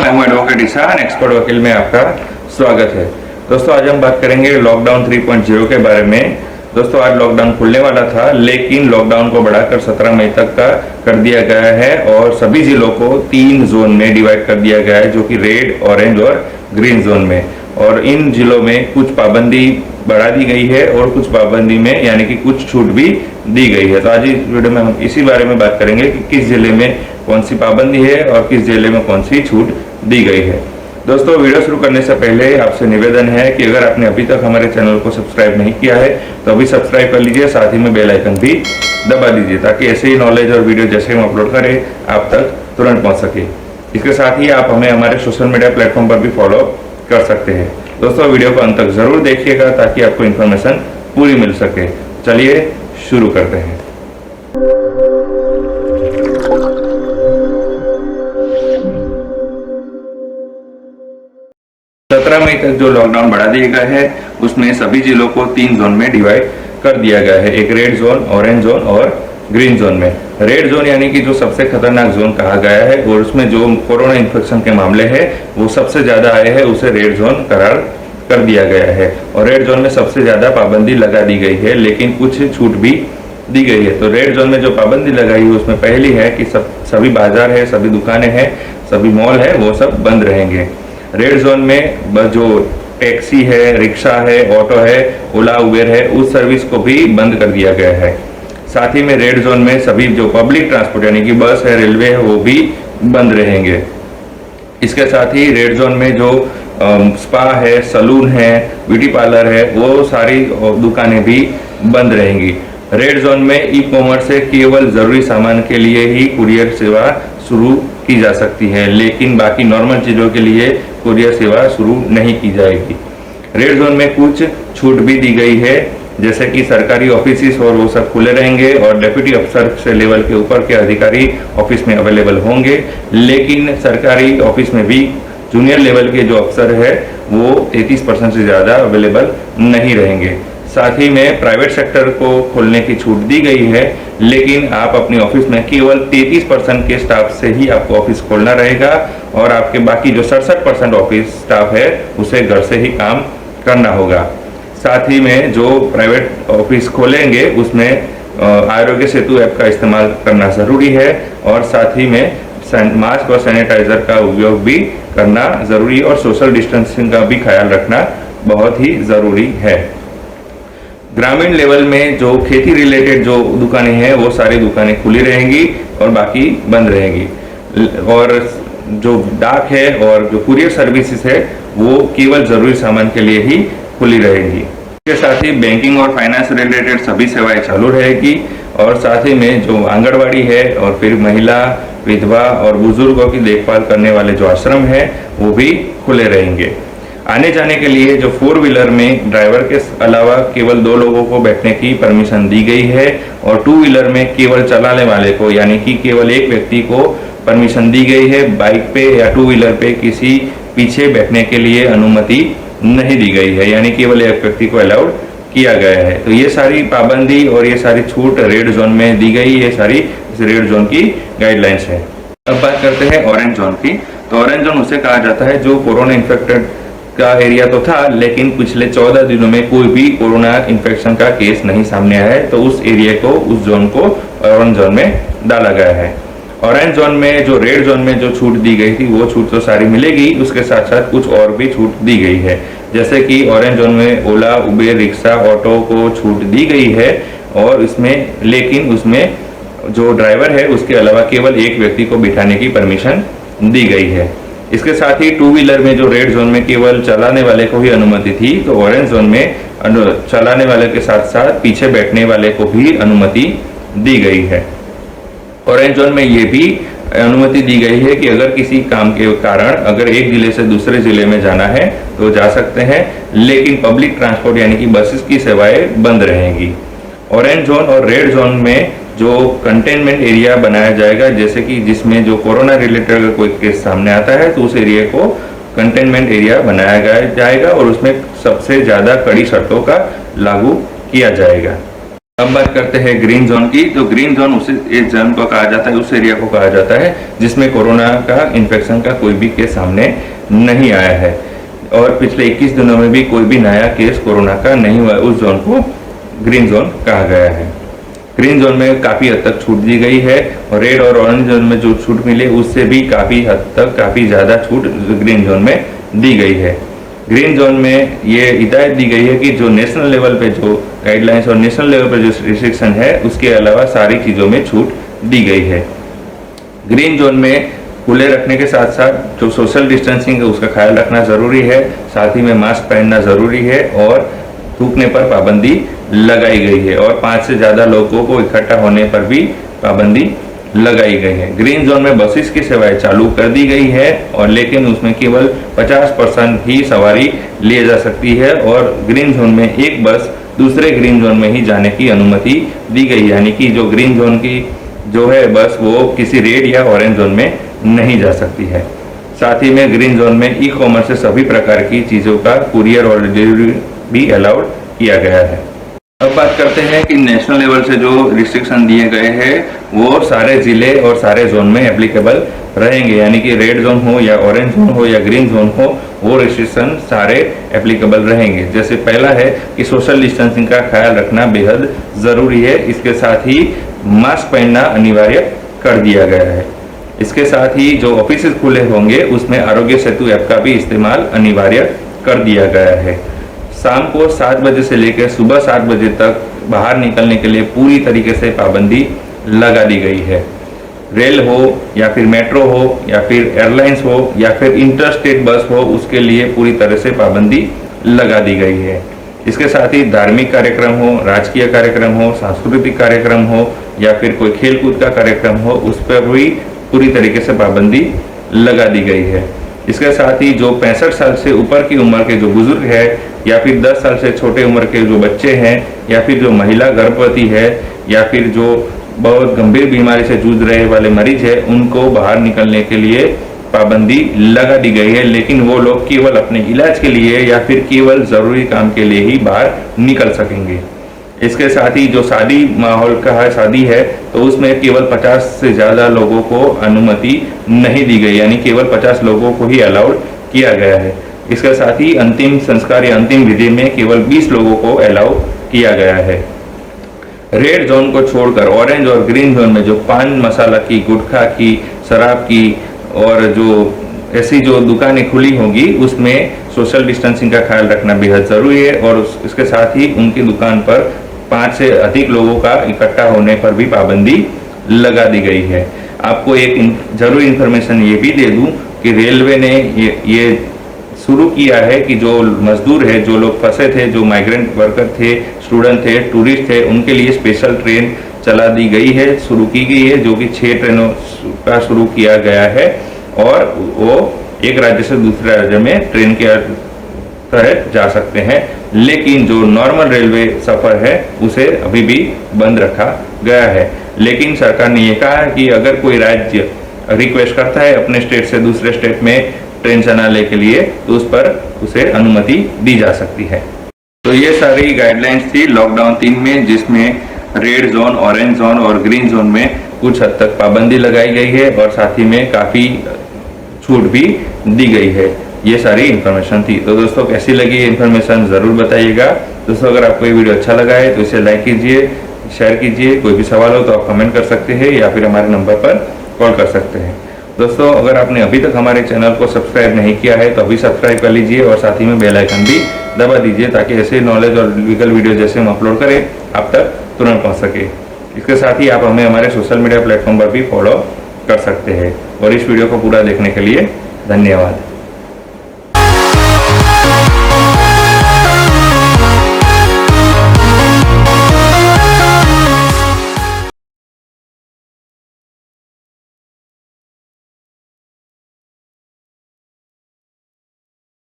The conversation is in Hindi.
मैं हूं एडवोकेट ईशान, एक्सपर्ट वकील में आपका स्वागत है। दोस्तों आज हम बात करेंगे लॉकडाउन 3.0 के बारे में। दोस्तों आज लॉकडाउन खुलने वाला था, लेकिन लॉकडाउन को बढ़ाकर 17 मई तक का कर दिया गया है और सभी जिलों को 3 जोन में डिवाइड कर दिया गया है, जो कि रेड, ऑरेंज और ग्रीन जोन में। और इन जिलों में कुछ पाबंदी बढ़ा दी गई है और कुछ पाबंदी में यानी कि कुछ छूट भी दी गई है। तो आज इस वीडियो में हम इसी बारे में बात करेंगे कि किस जिले में कौन सी पाबंदी है और किस जिले में कौन सी छूट दी गई है। दोस्तों वीडियो शुरू करने से पहले आपसे निवेदन है कि अगर आपने अभी तक हमारे चैनल को सब्सक्राइब नहीं किया है तो अभी सब्सक्राइब कर लीजिए, साथ ही में बेल आइकन भी दबा दीजिए ताकि ऐसे ही नॉलेज और वीडियो जैसे हम अपलोड करें आप तक तुरंत पहुंच सके। इसके साथ ही आप हमें हमारे सोशल मीडिया प्लेटफॉर्म पर भी फॉलो कर सकते हैं। दोस्तों वीडियो को अंत तक जरूर देखिएगा ताकि आपको इन्फॉर्मेशन पूरी मिल सके। चलिए शुरू करते हैं। 17 मई तक जो लॉकडाउन बढ़ा दिया गया है उसमें सभी जिलों को 3 जोन में डिवाइड कर दिया गया है, एक रेड जोन, ऑरेंज जोन और ग्रीन जोन में। रेड जोन यानी कि जो सबसे खतरनाक जोन कहा गया है और उसमें जो कोरोना इन्फेक्शन के मामले हैं वो सबसे ज्यादा आए हैं, उसे रेड जोन करार कर दिया गया है। और रेड जोन में सबसे ज्यादा पाबंदी लगा दी गई है, लेकिन कुछ छूट भी दी गई है। तो रेड जोन में जो पाबंदी लगाई है उसमें पहली है कि सभी बाजार है, सभी दुकानें हैं, सभी मॉल है, वो सब बंद रहेंगे। रेड जोन में जो टैक्सी है, रिक्शा है, ऑटो है, ओला, उबेर है, उस सर्विस को भी बंद कर दिया गया है। साथ ही में रेड जोन में सभी जो पब्लिक ट्रांसपोर्ट यानी कि बस है, रेलवे है, वो भी बंद रहेंगे। इसके साथ ही रेड जोन में जो स्पा है, सलून है, ब्यूटी पार्लर है, वो सारी दुकानें भी बंद रहेंगी। रेड जोन में ई कॉमर्स से केवल जरूरी सामान के लिए ही कुरियर सेवा शुरू की जा सकती है, लेकिन बाकी नॉर्मल चीजों के लिए कुरियर सेवा शुरू नहीं की जाएगी। रेड जोन में कुछ छूट भी दी गई है, जैसे कि सरकारी ऑफिस और वो सब खुले रहेंगे और डेप्यूटी अफसर से लेवल के ऊपर के अधिकारी ऑफिस में अवेलेबल होंगे, लेकिन सरकारी ऑफिस में भी जूनियर लेवल के जो अफसर है वो 33% से ज्यादा अवेलेबल नहीं रहेंगे। साथ ही में प्राइवेट सेक्टर को खोलने की छूट दी गई है, लेकिन आप अपने ऑफिस में केवल 33% के स्टाफ से ही आपको ऑफिस खोलना रहेगा और आपके बाकी जो 67% ऑफिस स्टाफ है उसे घर से ही काम करना होगा। साथ ही में जो प्राइवेट ऑफिस खोलेंगे उसमें आरोग्य सेतु ऐप का इस्तेमाल करना जरूरी है और साथ ही में मास्क और सैनिटाइजर का उपयोग भी करना जरूरी और सोशल डिस्टेंसिंग का भी ख्याल रखना बहुत ही जरूरी है। ग्रामीण लेवल में जो खेती रिलेटेड जो दुकानें हैं वो सारी दुकानें खुली रहेंगी और बाकी बंद रहेंगी। और जो डाक है और जो कुरियर सर्विसेज है वो केवल जरूरी सामान के लिए ही खुली रहेगी। इसके साथ ही बैंकिंग और फाइनेंस रिलेटेड सभी सेवाएं चालू रहेगी और साथ ही में जो आंगनबाड़ी है और फिर महिला, विधवा और बुजुर्गों की देखभाल करने वाले जो आश्रम है वो भी खुले रहेंगे। आने जाने के लिए जो 4 व्हीलर में ड्राइवर के अलावा केवल 2 लोगों को बैठने की परमिशन दी गई है और 2 व्हीलर में केवल चलाने वाले को यानी कि केवल एक व्यक्ति को परमिशन दी गई है। बाइक पे या 2 व्हीलर पे किसी पीछे बैठने के लिए अनुमति नहीं दी गई है, यानी केवल एक व्यक्ति को अलाउड किया गया है। तो ये सारी पाबंदी और ये सारी छूट रेड जोन में दी गई, ये सारी रेड जोन की गाइडलाइंस है। अब बात करते हैं ऑरेंज जोन की। तो ऑरेंज जोन उसे कहा जाता है जो कोरोना इन्फेक्टेड का एरिया तो था, लेकिन पिछले 14 दिनों में कोई भी कोरोना इन्फेक्शन का केस नहीं सामने आया है, तो उस एरिया को, उस जोन को ऑरेंज जोन में डाला गया है। ऑरेंज जोन में जो रेड जोन में जो छूट दी गई थी वो छूट तो सारी मिलेगी, उसके साथ साथ कुछ और भी छूट दी गई है। जैसे कि ऑरेंज जोन में ओला, उबेर, रिक्शा, ऑटो को छूट दी गई है और लेकिन उसमें जो ड्राइवर है उसके अलावा केवल एक व्यक्ति को बिठाने की परमिशन दी गई है। इसके साथ ही 2 व्हीलर में जो रेड जोन में केवल चलाने वाले को ही अनुमति थी, तो ऑरेंज जोन में चलाने वाले के साथ साथ पीछे बैठने वाले को भी अनुमति दी गई है। ऑरेंज जोन में ये भी अनुमति दी गई है कि अगर किसी काम के कारण अगर एक जिले से दूसरे जिले में जाना है तो जा सकते हैं, लेकिन पब्लिक ट्रांसपोर्ट यानी कि बसेस की सेवाएं बंद रहेंगी। ऑरेंज जोन और रेड जोन में जो कंटेनमेंट एरिया बनाया जाएगा, जैसे कि जिसमें जो कोरोना रिलेटेड अगर कोई केस सामने आता है तो उस एरिया को कंटेनमेंट एरिया बनाया जाएगा और उसमें सबसे ज्यादा कड़ी शर्तों का लागू किया जाएगा। अब बात करते हैं ग्रीन जोन की। तो ग्रीन जोन उस जोन को कहा जाता है, उस एरिया को कहा जाता है जिसमें कोरोना का इन्फेक्शन का कोई भी केस सामने नहीं आया है और पिछले 21 दिनों में भी कोई भी नया केस कोरोना का नहीं हुआ है। उस जोन को ग्रीन जोन कहा गया है। ग्रीन जोन में काफ़ी हद तक छूट दी गई है और रेड और ऑरेंज जोन में जो छूट मिले उससे भी काफ़ी हद तक काफ़ी ज़्यादा छूट ग्रीन जोन में दी गई है। ग्रीन जोन में ये हिदायत दी गई है कि जो नेशनल लेवल पे जो गाइडलाइंस और नेशनल लेवल पे जो रिस्ट्रिक्शन है उसके अलावा सारी चीज़ों में छूट दी गई है। ग्रीन जोन में खुले रखने के साथ साथ जो सोशल डिस्टेंसिंग है उसका ख्याल रखना ज़रूरी है, साथ ही में मास्क पहनना ज़रूरी है और थूकने पर पाबंदी लगाई गई है और 5 से ज़्यादा लोगों को इकट्ठा होने पर भी पाबंदी लगाई गई है। ग्रीन जोन में बसेस की सेवाएं चालू कर दी गई है और लेकिन उसमें केवल 50% ही सवारी ले जा सकती है और ग्रीन जोन में एक बस दूसरे ग्रीन जोन में ही जाने की अनुमति दी गई, यानी कि जो ग्रीन जोन की जो है बस वो किसी रेड या ऑरेंज जोन में नहीं जा सकती है। साथ ही में ग्रीन जोन में ई कॉमर्स से सभी प्रकार की चीज़ों का कुरियर और डिलीवरी भी अलाउड किया गया है। अब बात करते हैं कि नेशनल लेवल से जो रिस्ट्रिक्शन दिए गए हैं वो सारे ज़िले और सारे जोन में एप्लीकेबल रहेंगे, यानी कि रेड जोन हो या ऑरेंज जोन हो या ग्रीन जोन हो वो रिस्ट्रिक्शन सारे एप्लीकेबल रहेंगे। जैसे पहला है कि सोशल डिस्टेंसिंग का ख्याल रखना बेहद ज़रूरी है, इसके साथ ही मास्क पहनना अनिवार्य कर दिया गया है। इसके साथ ही जो ऑफिस खुले होंगे उसमें आरोग्य सेतु ऐप का भी इस्तेमाल अनिवार्य कर दिया गया है। शाम को 7 बजे से लेकर सुबह 7 बजे तक बाहर निकलने के लिए पूरी तरीके से पाबंदी लगा दी गई है। रेल हो या फिर मेट्रो हो या फिर एयरलाइंस हो या फिर इंटर स्टेट बस हो उसके लिए पूरी तरह से पाबंदी लगा दी गई है। इसके साथ ही धार्मिक कार्यक्रम हो, राजकीय कार्यक्रम हो, सांस्कृतिक कार्यक्रम हो या फिर कोई खेलकूद का कार्यक्रम हो उस पर भी पूरी तरीके से पाबंदी लगा दी गई है। इसके साथ ही जो 65 साल से ऊपर की उम्र के जो बुजुर्ग है या फिर 10 साल से छोटे उम्र के जो बच्चे हैं या फिर जो महिला गर्भवती है या फिर जो बहुत गंभीर बीमारी से जूझ रहे वाले मरीज है उनको बाहर निकलने के लिए पाबंदी लगा दी गई है, लेकिन वो लोग केवल अपने इलाज के लिए या फिर केवल ज़रूरी काम के लिए ही बाहर निकल सकेंगे। इसके साथ ही जो शादी माहौल का है, शादी है तो उसमें केवल 50 से ज़्यादा लोगों को अनुमति नहीं दी गई, यानी केवल 50 लोगों को ही अलाउड किया गया है। इसके साथ ही अंतिम संस्कार या अंतिम विधि में केवल 20 लोगों को अलाउ किया गया है। रेड जोन को छोड़कर ऑरेंज और ग्रीन जोन में जो पान मसाला की, गुटखा की, शराब की और जो ऐसी जो दुकानें खुली होंगी उसमें सोशल डिस्टेंसिंग का ख्याल रखना बेहद ज़रूरी है और इसके साथ ही उनकी दुकान पर 5 से अधिक लोगों का इकट्ठा होने पर भी पाबंदी लगा दी गई है। आपको एक जरूरी इन्फॉर्मेशन ये भी दे दूं कि रेलवे ने ये शुरू किया है कि जो मजदूर है, जो लोग फंसे थे, जो माइग्रेंट वर्कर थे, स्टूडेंट थे, टूरिस्ट थे, उनके लिए स्पेशल ट्रेन चला दी गई है, शुरू की गई है, जो कि 6 ट्रेनों का शुरू किया गया है और वो एक राज्य से दूसरे राज्य में ट्रेन के तहत जा सकते हैं। लेकिन जो नॉर्मल रेलवे सफ़र है उसे अभी भी बंद रखा गया है। लेकिन सरकार ने ये कहा है कि अगर कोई राज्य रिक्वेस्ट करता है अपने स्टेट से दूसरे स्टेट में ट्रेन चलाने के लिए तो उस पर उसे अनुमति दी जा सकती है। तो ये सारी गाइडलाइंस थी लॉकडाउन 3 में, जिसमें रेड जोन, ऑरेंज जोन और ग्रीन जोन में कुछ हद तक पाबंदी लगाई गई है और साथ ही में काफ़ी छूट भी दी गई है। ये सारी इन्फॉर्मेशन थी। तो दोस्तों कैसी लगी ये इन्फॉर्मेशन ज़रूर बताइएगा। दोस्तों अगर आपको ये वीडियो अच्छा लगा है तो इसे लाइक कीजिए, शेयर कीजिए। कोई भी सवाल हो तो आप कमेंट कर सकते हैं या फिर हमारे नंबर पर कॉल कर सकते हैं। दोस्तों अगर आपने अभी तक हमारे चैनल को सब्सक्राइब नहीं किया है तो अभी सब्सक्राइब कर लीजिए और साथ ही में बेल आइकन भी दबा दीजिए ताकि ऐसे नॉलेज और लीगल वीडियो जैसे हम अपलोड करें आप तक तुरंत पहुँच सके। इसके साथ ही आप हमें हमारे सोशल मीडिया प्लेटफॉर्म पर भी फॉलो कर सकते हैं। और इस वीडियो को पूरा देखने के लिए धन्यवाद।